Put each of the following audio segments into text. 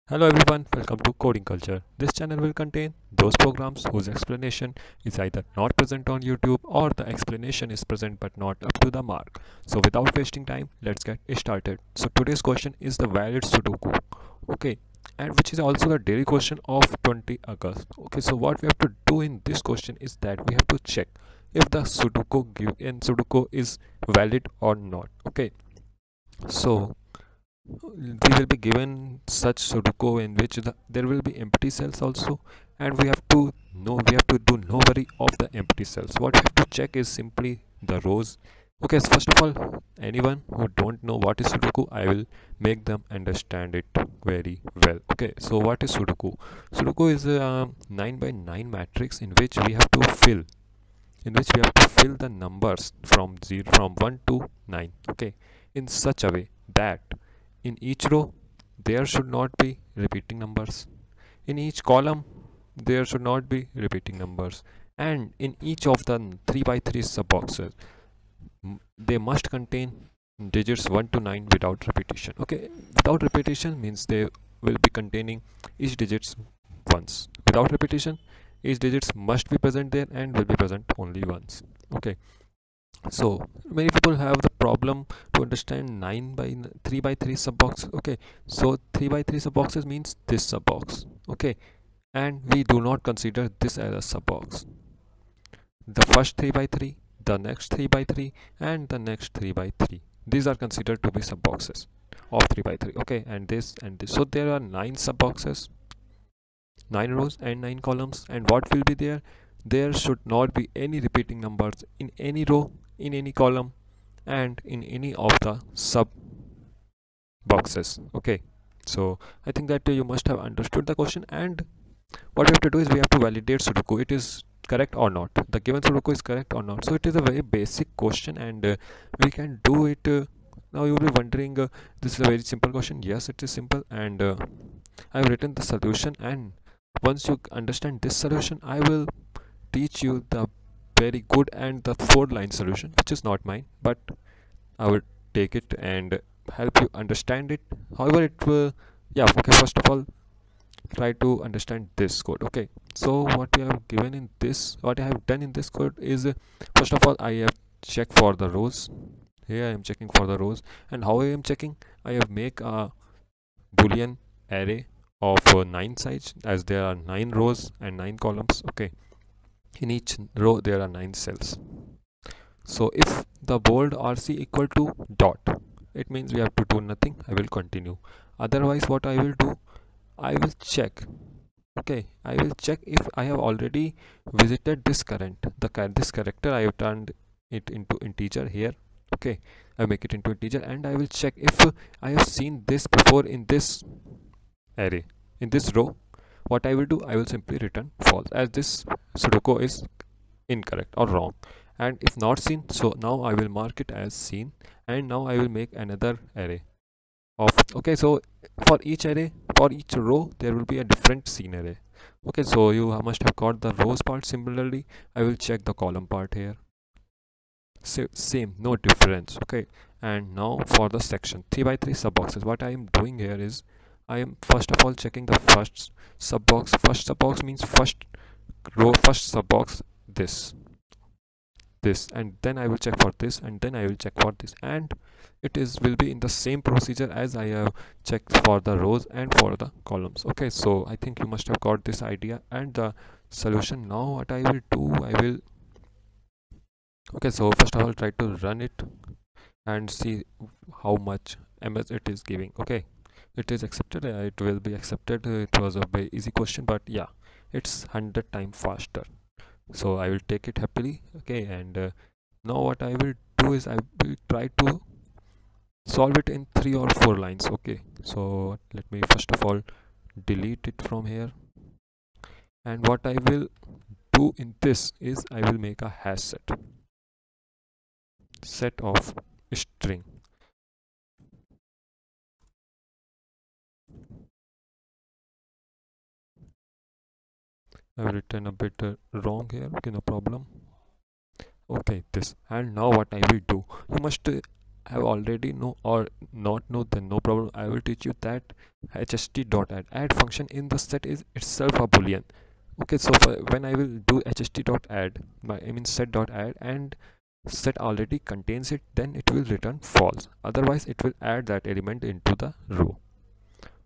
Hello everyone, welcome to Coding Culture. This channel will contain those programs whose explanation is either not present on YouTube or the explanation is present but not up to the mark. So without wasting time, let's get started. So today's question is the valid Sudoku. Okay, and which is also the daily question of 20 August. Okay, so what we have to do in this question is that we have to check if the Sudoku is valid or not. Okay, so we will be given such Sudoku in which there will be empty cells also, and we have to do no worry of the empty cells. What we have to check is simply the rows. Okay, so first of all, anyone who don't know what is Sudoku, I will make them understand it very well. Okay, so what is Sudoku? Sudoku is a 9 by 9 matrix in which we have to fill the numbers from 1 to 9. Okay, in such a way that in each row there should not be repeating numbers, in each column there should not be repeating numbers, and in each of the 3 by 3 sub boxes they must contain digits 1 to 9 without repetition. Okay, without repetition means they will be containing each digits once. Without repetition, each digits must be present there and will be present only once. Okay, so many people have the problem to understand 3 by 3 sub box. Okay, so 3 by 3 sub boxes means this sub box. Okay, and we do not consider this as a sub box. The first 3 by 3, the next 3 by 3, and the next 3 by 3, these are considered to be sub boxes of 3 by 3. Okay, and this and this, so there are 9 sub boxes, 9 rows and 9 columns. And what will be there? There should not be any repeating numbers in any row, in any column, and in any of the sub boxes. Okay, so I think that you must have understood the question, and what we have to do is we have to validate Sudoku, it is correct or not, the given Sudoku is correct or not. So it is a very basic question, and we can do it. Now you will be wondering, this is a very simple question. Yes, it is simple, and I have written the solution, and once you understand this solution, I will teach you the very good and the 4-line solution, which is not mine, but I will take it and help you understand it. However, it will, yeah, okay, first of all, try to understand this code. Okay, so what I have done in this code is, first of all, I have checked for the rows. Here I am checking for the rows, and how I am checking, I have make a boolean array of 9 sides, as there are 9 rows and 9 columns. Okay, in each row there are 9 cells. So if the bold RC equal to dot, it means we have to do nothing. I will continue. Otherwise, what I will do, I will check. Okay, I will check if I have already visited this this character. I have turned it into integer here. Okay, I make it into integer, and I will check if I have seen this before in this array, in this row. What I will do, I will simply return false, as this Sudoku is incorrect or wrong. And if not seen, so now I will mark it as seen, and now I will make another array of, okay, so for each array, for each row there will be a different scene array. Okay, so you must have got the rows part. Similarly, I will check the column part here. Same, no difference. Okay, and now for the section 3 by 3 sub boxes, what I am doing here is I am first of all checking the first sub box. First sub box means first row, first sub box, this, and then I will check for this, and then I will check for this, and it is will be in the same procedure as I have checked for the rows and for the columns. Okay, so I think you must have got this idea and the solution. Now what I will do, okay, so first of all try to run it and see how much ms it is giving. Okay, it is accepted. It will be accepted. It was a very easy question, but yeah, it's 100 times faster, so I will take it happily. Okay, and now what I will do is I will try to solve it in 3 or 4 lines. Okay, so let me first of all delete it from here, and what I will do in this is I will make a hash set of string. I've written a bit wrong here. Okay, no problem. Okay, this, and now what I will do, you must have already know or not know, then no problem. I will teach you that hst.add function in the set is itself a boolean. Okay, so when I will do hst.add, I mean set.add, and set already contains it, then it will return false. Otherwise, it will add that element into the row.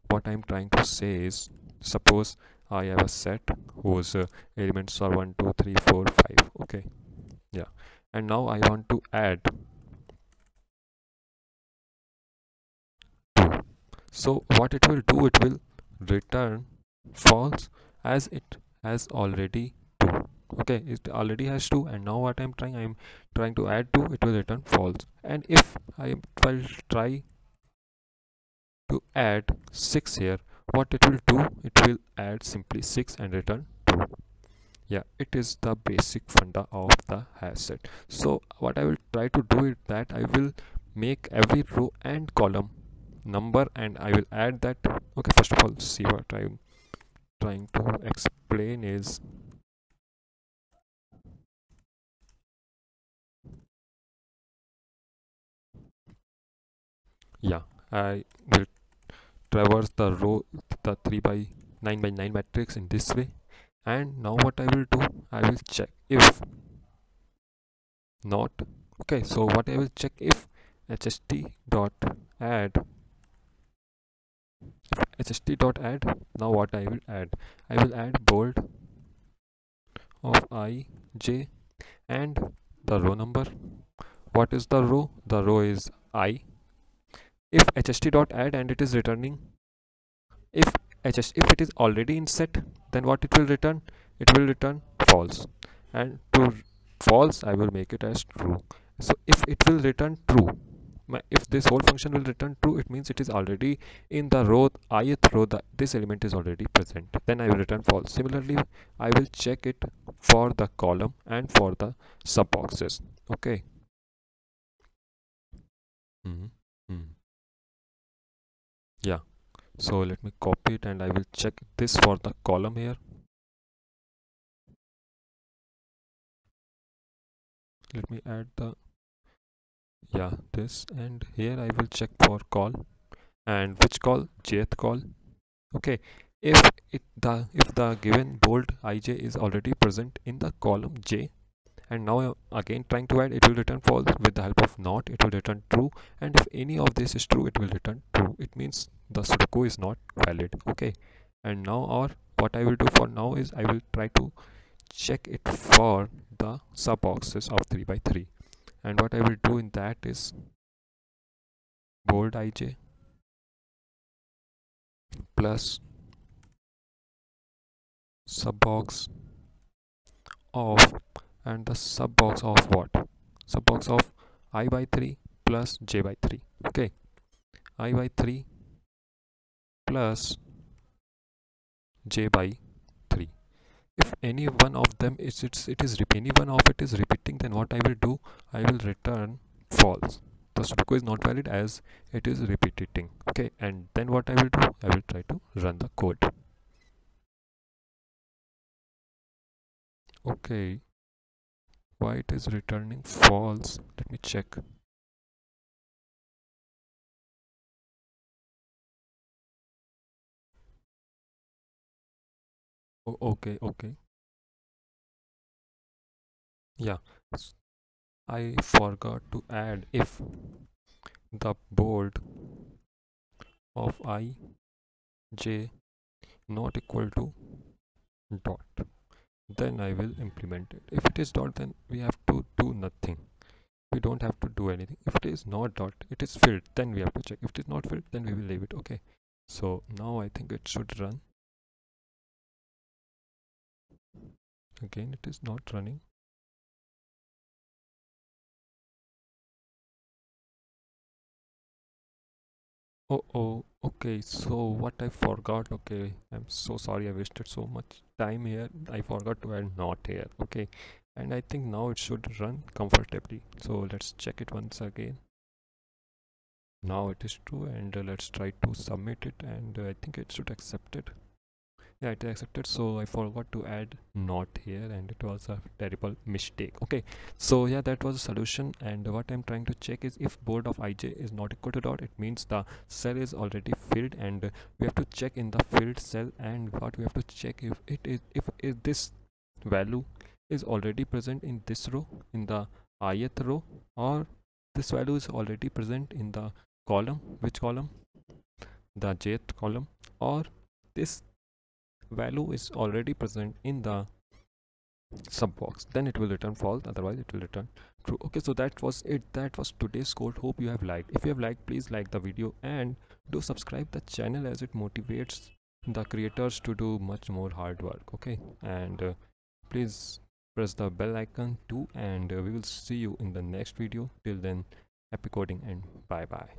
What I'm trying to say is, suppose I have a set whose elements are 1 2 3 4 5. Okay, yeah, and now I want to add 2. So what it will do, it will return false as it has already 2. Okay, it already has 2, and now what I'm trying to add 2, it will return false. And if I will try to add 6 here, what it will do, it will add simply 6 and return 2. Yeah, it is the basic funda of the hash set. So what I will try to do is that I will make every row and column number, and I will add that. Okay, first of all, see what I'm trying to explain is, yeah, I will traverse the row, the 3 by 9 by 9 matrix in this way. And now what I will do, I will check if not. Okay, so what I will check, if hst dot add hst dot add, now what I will add, I will add bold of I j and the row number. What is the row? The row is I. If hst dot add and it is returning, if if it is already in set, then what it will return, it will return false. And to false, I will make it as true. So if it will return true, if this whole function will return true, it means it is already in the row, ith row, this element is already present, then I will return false. Similarly, I will check it for the column and for the sub boxes. Okay. Mm-hmm. Yeah, so let me copy it and I will check this for the column here. Let me add the, yeah, this, and here I will check for call. And which call? Jth call. Okay, if the given bold ij is already present in the column j, and now again trying to add, it will return false. With the help of not, it will return true, and if any of this is true, it will return true. It means the Sudoku is not valid. Okay, and now, or what I will do for now is, I will try to check it for the sub boxes of 3 by 3, and what I will do in that is bold ij plus sub box of, and the sub box of what, sub box of I by 3 plus j by 3. Okay, I by 3 plus j by 3. If any one of them is any one of it is repeating, then what I will do, I will return false. The Sudoku is not valid as it is repeating. Okay, and then what I will do, I will try to run the code. Okay, why it is returning false? Let me check. Oh, okay. Yeah, I forgot to add if the bold of I j not equal to dot, then I will implement it. If it is dot, then we have to do nothing. We don't have to do anything. If it is not dot, it is filled, then we have to check. If it is not filled, then we will leave it. Okay, so now I think it should run. Again, it is not running. Oh, okay, so what I forgot, okay, I'm so sorry, I wasted so much time here. I forgot to add not here. Okay, and I think now it should run comfortably. So let's check it once again. Now it is true, and let's try to submit it, and I think it should accept it. Yeah, it is accepted. So I forgot to add not here, and it was a terrible mistake. Okay, so yeah, that was a solution. And what I'm trying to check is if board of ij is not equal to dot, it means the cell is already filled, and we have to check in the filled cell. And what we have to check if it is if this value is already present in this row, in the ith row, or this value is already present in the column. Which column? The jth column. Or this value is already present in the sub box, then it will return false, otherwise it will return true. Okay, so that was it. That was today's code. Hope you have liked. If you have liked, please like the video and do subscribe the channel, as it motivates the creators to do much more hard work. Okay, and please press the bell icon too, and we will see you in the next video. Till then, happy coding and bye bye.